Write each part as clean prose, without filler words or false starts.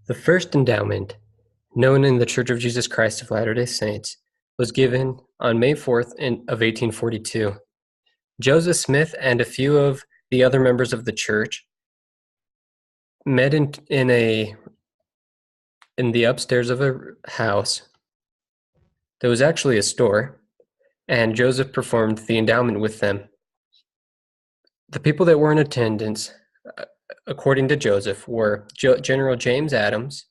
The first endowment, known in the Church of Jesus Christ of Latter-day Saints, was given on May 4th of 1842. Joseph Smith and a few of the other members of the church met in the upstairs of a house that was actually a store, and Joseph performed the endowment with them. The people that were in attendance, according to Joseph, were General James Adams,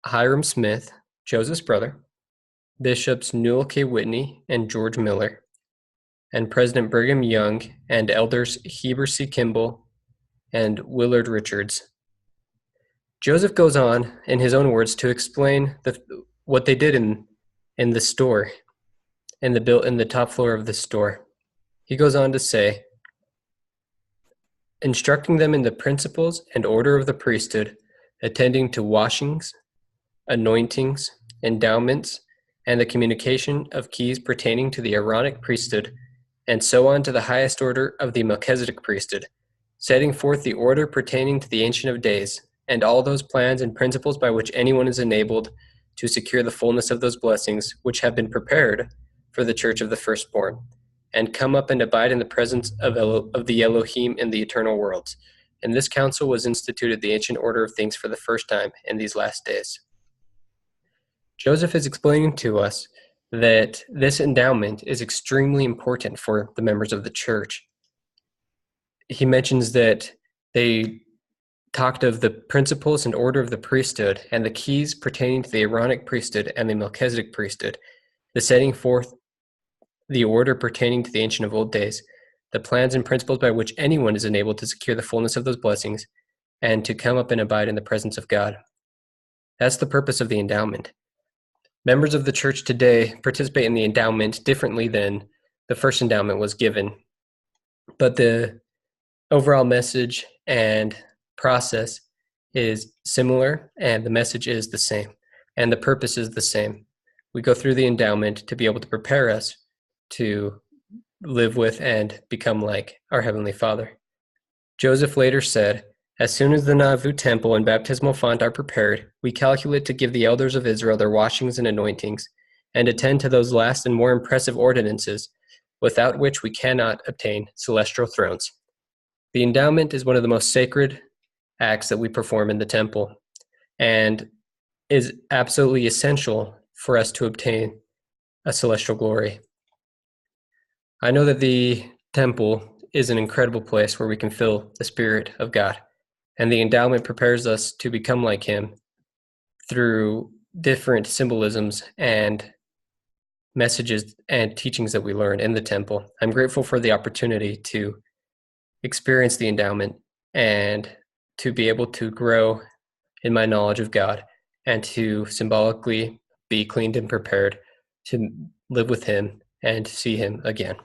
Hyrum Smith, Joseph's brother, Bishops Newell K. Whitney and George Miller, and President Brigham Young, and Elders Heber C. Kimball and Willard Richards. Joseph goes on, in his own words, to explain what they did in the store, in the top floor of the store. He goes on to say, instructing them in the principles and order of the priesthood, attending to washings, anointings, endowments, and the communication of keys pertaining to the Aaronic priesthood, and so on to the highest order of the Melchizedek priesthood, setting forth the order pertaining to the Ancient of Days, and all those plans and principles by which anyone is enabled to secure the fullness of those blessings which have been prepared for the church of the firstborn, and come up and abide in the presence of the Elohim in the eternal worlds. And this council was instituted the ancient order of things for the first time in these last days. Joseph is explaining to us that this endowment is extremely important for the members of the church. He mentions that they talked of the principles and order of the priesthood and the keys pertaining to the Aaronic priesthood and the Melchizedek priesthood, the setting forth the order pertaining to the Ancient of Old Days, the plans and principles by which anyone is enabled to secure the fullness of those blessings, and to come up and abide in the presence of God. That's the purpose of the endowment. Members of the church today participate in the endowment differently than the first endowment was given, but the overall message and process is similar, and the message is the same, and the purpose is the same. We go through the endowment to be able to prepare us to live with and become like our Heavenly Father. Joseph later said, as soon as the Nauvoo temple and baptismal font are prepared, we calculate to give the elders of Israel their washings and anointings, and attend to those last and more impressive ordinances, without which we cannot obtain celestial thrones. The endowment is one of the most sacred acts that we perform in the temple, and is absolutely essential for us to obtain a celestial glory. I know that the temple is an incredible place where we can feel the Spirit of God, and the endowment prepares us to become like Him through different symbolisms and messages and teachings that we learn in the temple. I'm grateful for the opportunity to experience the endowment and to be able to grow in my knowledge of God and to symbolically be cleaned and prepared to live with Him and to see Him again.